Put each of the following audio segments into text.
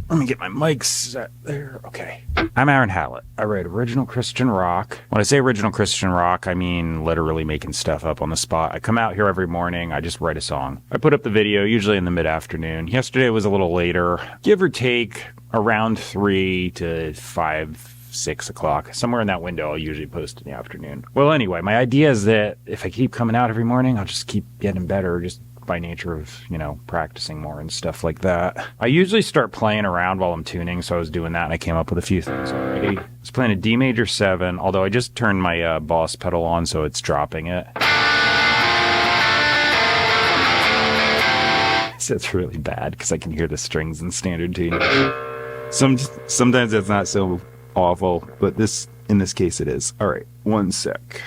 Let me get my mic set there. Okay. I'm Aaron Hallett. I write original Christian rock. When I say original Christian rock, I mean literally making stuff up on the spot. I come out here every morning. I just write a song. I put up the video usually in the mid-afternoon. Yesterday was a little later, give or take around 3 to 5, 6 o'clock. Somewhere in that window, I'll usually post in the afternoon. Well, anyway, my idea is that if I keep coming out every morning, I'll just keep getting better, just by nature of, practicing more and stuff like that. I usually start playing around while I'm tuning, so I was doing that and I came up with a few things already. I was playing a D major 7, although I just turned my boss pedal on, so it's dropping it. It's really bad because I can hear the strings in standard tuning. Sometimes it's not so awful, but in this case it is. All right, one sec.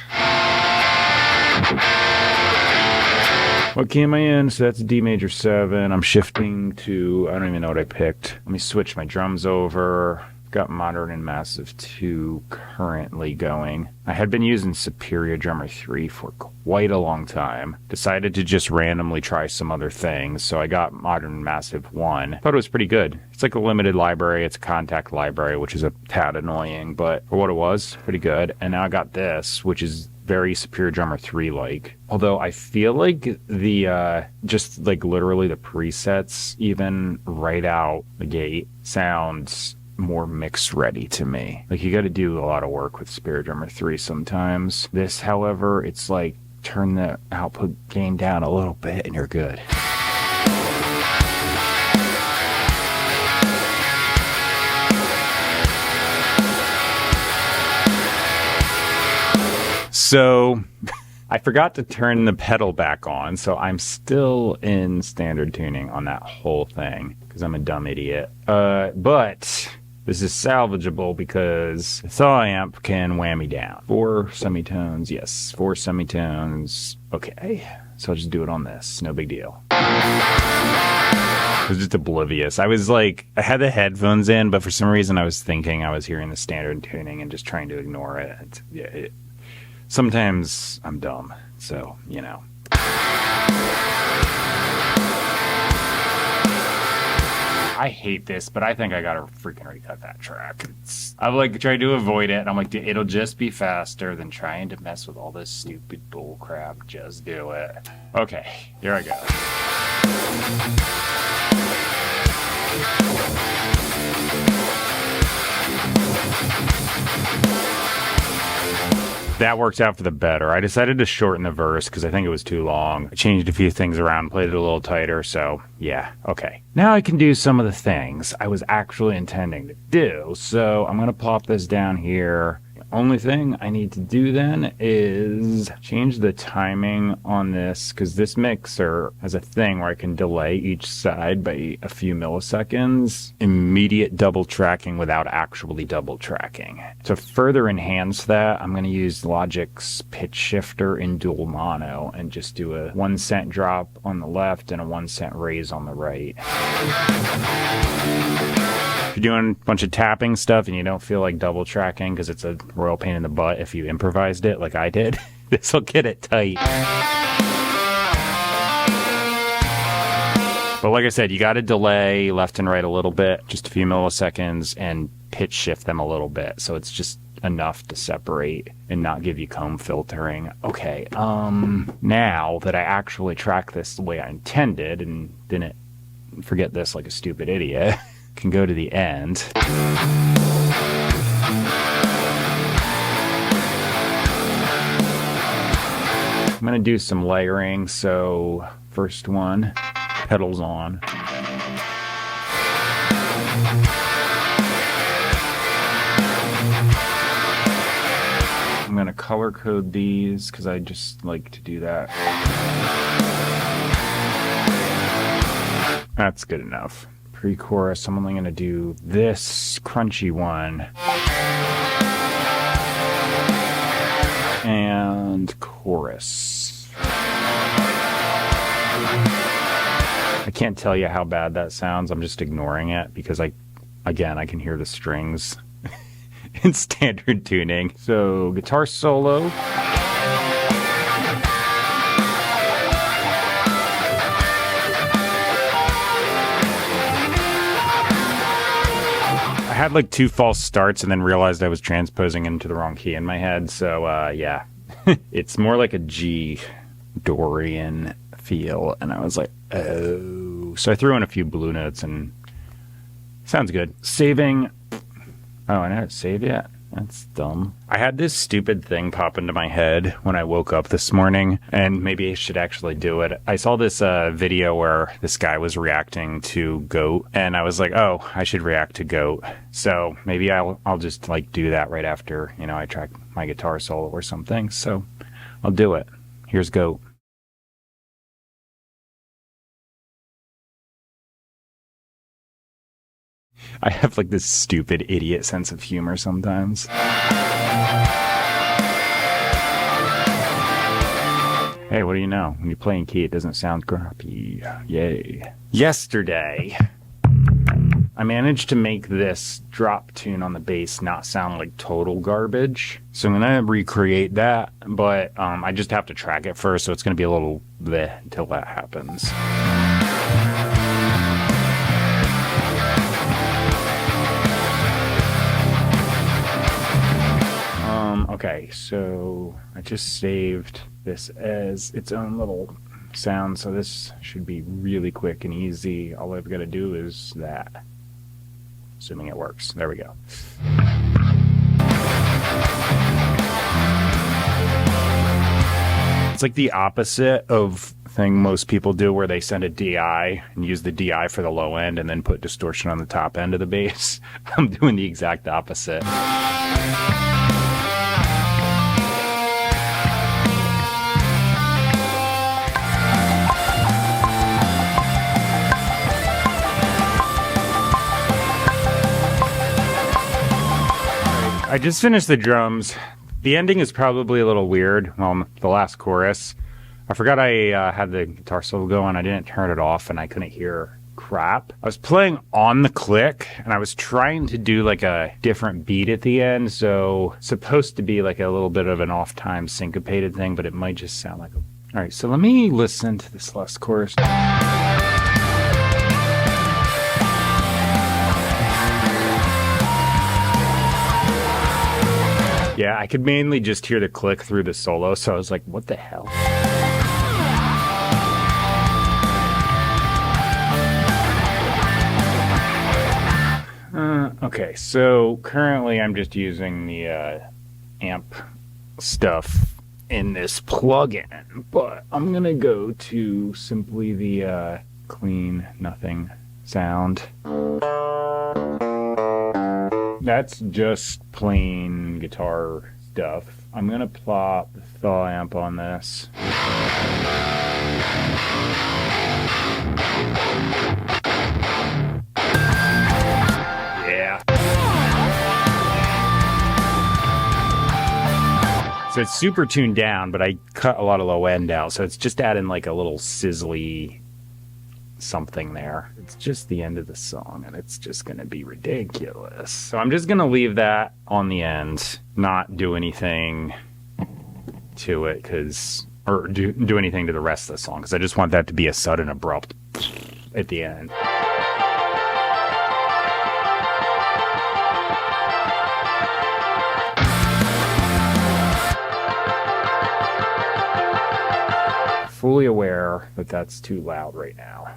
What key am I in? So that's D major 7. I'm shifting to, I don't even know what I picked. Let me switch my drums over. Got Modern and Massive 2 currently going. I had been using Superior Drummer 3 for quite a long time. Decided to just randomly try some other things, so I got Modern and Massive 1. Thought it was pretty good. It's like a limited library. It's a contact library, which is a tad annoying, but for what it was, pretty good. And now I got this, which is very Superior Drummer 3 like. Although I feel like the just like literally the presets even right out the gate sounds more mix ready to me. Like you got to do a lot of work with Superior Drummer 3 sometimes. This, however, it's like turn the output gain down a little bit and you're good. So I forgot to turn the pedal back on, so I'm still in standard tuning on that whole thing because I'm a dumb idiot. But this is salvageable because the thaw amp can whammy down. 4 semitones, yes, 4 semitones. Okay, so I'll just do it on this, no big deal. I was just oblivious. I was like, I had the headphones in, but for some reason I was thinking I was hearing the standard tuning and just trying to ignore it. Sometimes I'm dumb, so, I hate this, but I think I gotta freaking recut that track. I've like tried to avoid it, and I'm like, it'll just be faster than trying to mess with all this stupid bull crap. Just do it. Okay, here I go. That worked out for the better. I decided to shorten the verse because I think it was too long. I changed a few things around, played it a little tighter, so yeah, okay. Now I can do some of the things I was actually intending to do, so I'm going to plop this down here. The only thing I need to do then is change the timing on this because this mixer has a thing where I can delay each side by a few milliseconds. Immediate double tracking without actually double tracking. To further enhance that, I'm going to use Logic's pitch shifter in dual mono and just do a 1 cent drop on the left and a 1 cent raise on the right. If you're doing a bunch of tapping stuff and you don't feel like double tracking because it's a royal pain in the butt if you improvised it like I did, this will get it tight. But like I said, you got to delay left and right a little bit, just a few milliseconds, and pitch shift them a little bit so it's just enough to separate and not give you comb filtering. Okay, now that I actually track this the way I intended and didn't forget this like a stupid idiot, can go to the end. I'm going to do some layering, so first one, pedals on. I'm going to color code these because I just like to do that. That's good enough. Pre-chorus, I'm only going to do this crunchy one. And chorus. I can't tell you how bad that sounds. I'm just ignoring it because I can hear the strings in standard tuning. So guitar solo. I had like 2 false starts and then realized I was transposing into the wrong key in my head. So yeah, it's more like a G Dorian feel. And I was like, oh. So I threw in a few blue notes and sounds good. Saving. Oh, I haven't saved yet. That's dumb. I had this stupid thing pop into my head when I woke up this morning, and maybe I should actually do it. I saw this video where this guy was reacting to Goat, and I was like, oh, I should react to Goat. So maybe I'll just like do that right after, you know, I track my guitar solo or something. So I'll do it. Here's Goat. I have like this stupid idiot sense of humor sometimes. Hey, what do you know? When you play in key, it doesn't sound crappy. Yay. Yesterday, I managed to make this drop tune on the bass not sound like total garbage. So I'm going to recreate that, but I just have to track it first, so it's going to be a little bleh until that happens. Okay, so I just saved this as its own little sound, so this should be really quick and easy. All I've got to do is that, assuming it works. There we go. It's like the opposite of thing most people do, where they send a DI and use the DI for the low end and then put distortion on the top end of the bass. I'm doing the exact opposite. I just finished the drums. The ending is probably a little weird. Well, the last chorus. I forgot I had the guitar solo going. I didn't turn it off and I couldn't hear crap. I was playing on the click and I was trying to do like a different beat at the end. So it's supposed to be like a little bit of an off time syncopated thing, but it might just sound like a... All right, so let me listen to this last chorus. Yeah, I could mainly just hear the click through the solo, so I was like, what the hell? Okay, so currently I'm just using the amp stuff in this plugin, but I'm gonna go to simply the clean nothing sound. That's just plain guitar stuff. I'm gonna plop the thaw amp on this. Yeah. So it's super tuned down, but I cut a lot of low end out, so it's just adding like a little sizzly something there. It's just the end of the song and it's just gonna be ridiculous. So I'm just gonna leave that on the end, not do anything to it, or do anything to the rest of the song, because I just want that to be a sudden abrupt at the end. Fully aware that that's too loud right now.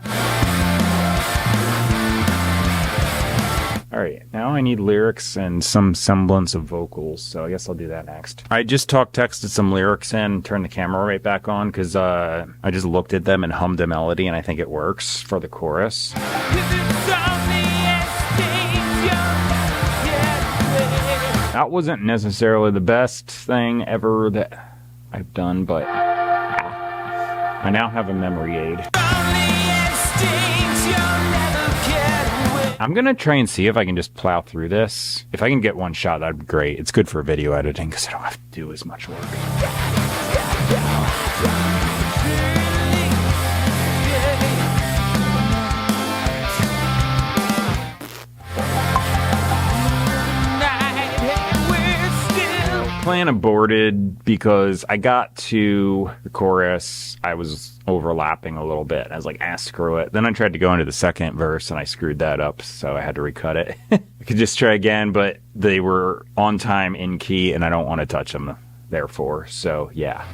Alright, now I need lyrics and some semblance of vocals, so I guess I'll do that next. I just texted some lyrics in, turned the camera right back on, because I just looked at them and hummed a melody, and I think it works for the chorus. That wasn't necessarily the best thing ever that I've done, but I now have a memory aid. I'm gonna try and see if I can just plow through this. If I can get one shot, that'd be great. It's good for video editing because I don't have to do as much work. plan aborted because I got to the chorus. I was overlapping a little bit. I was like, screw it. Then I tried to go into the second verse and I screwed that up, so I had to recut it. I could just try again, but they were on time, in key, and I don't want to touch them, therefore. So, yeah.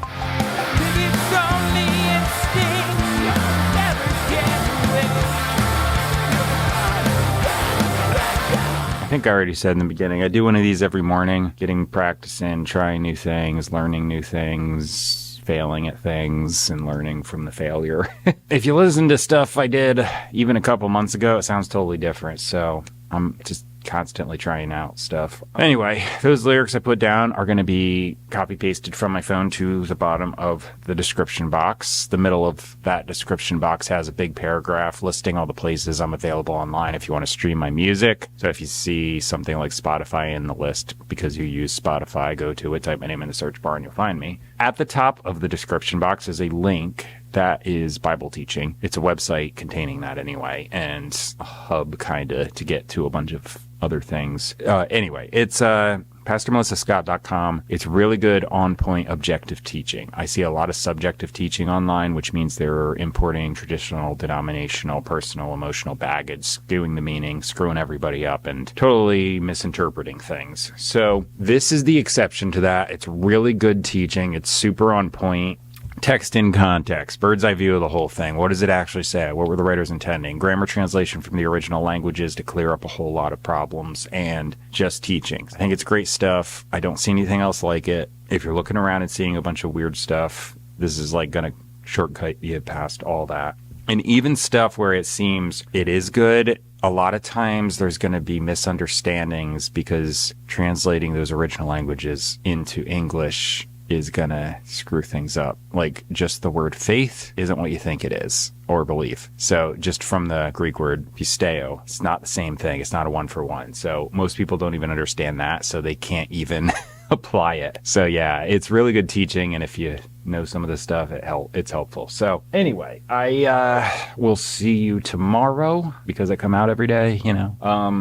I think I already said in the beginning, I do one of these every morning, getting practice in, trying new things, learning new things, failing at things, and learning from the failure. If you listen to stuff I did even a couple months ago, it sounds totally different. So I'm just constantly trying out stuff. Anyway, those lyrics I put down are going to be copy pasted from my phone to the bottom of the description box. The middle of that description box has a big paragraph listing all the places I'm available online if you want to stream my music. So if you see something like Spotify in the list because you use Spotify, go to it, type my name in the search bar, and you'll find me. At the top of the description box is a link that is Bible teaching. It's a website containing that anyway, and a hub kind of to get to a bunch of other things. Anyway, it's PastorMelissaScott.com. It's really good, on-point, objective teaching. I see a lot of subjective teaching online, which means they're importing traditional, denominational, personal, emotional baggage, skewing the meaning, screwing everybody up, and totally misinterpreting things. So this is the exception to that. It's really good teaching. It's super on point. Text in context, bird's eye view of the whole thing. What does it actually say? What were the writers intending? Grammar translation from the original languages to clear up a whole lot of problems, and just teaching. I think it's great stuff. I don't see anything else like it. If you're looking around and seeing a bunch of weird stuff, this is like going to shortcut you past all that. And even stuff where it seems it is good, a lot of times there's going to be misunderstandings because translating those original languages into English is going to screw things up. Like, just the word faith isn't what you think it is, or belief. So just from the Greek word pisteo, it's not the same thing. It's not a one for one. So most people don't even understand that, so they can't even apply it. So yeah, it's really good teaching, and if you know some of this stuff, it's helpful. So anyway, I will see you tomorrow because I come out every day, you know.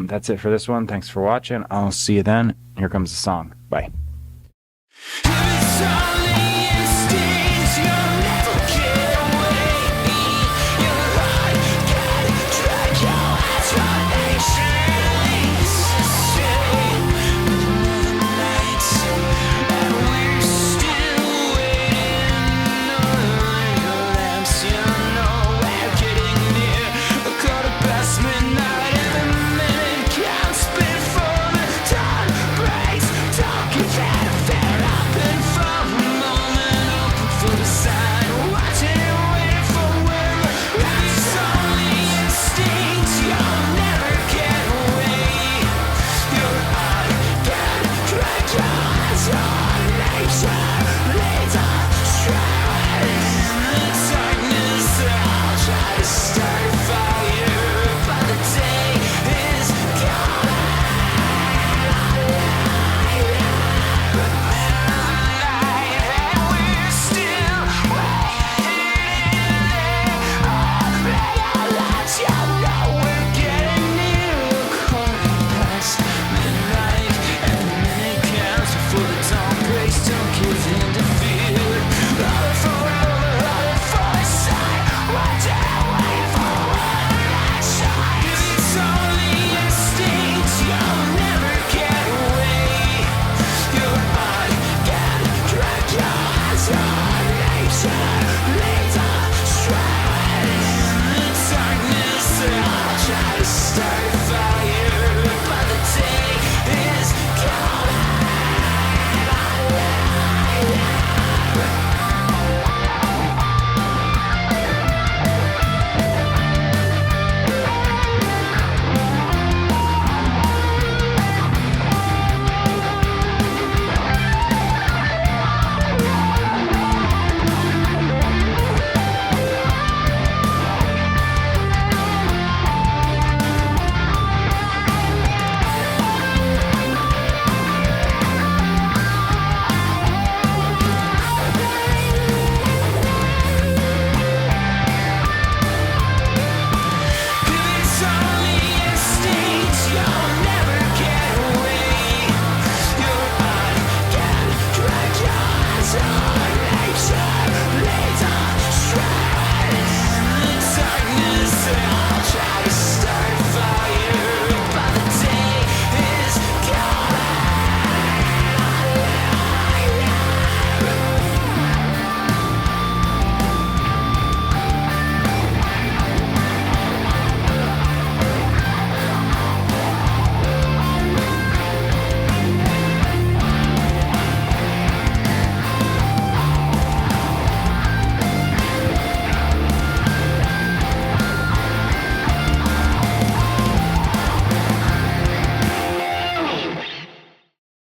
That's it for this one. Thanks for watching. I'll see you then. Here comes the song. Bye.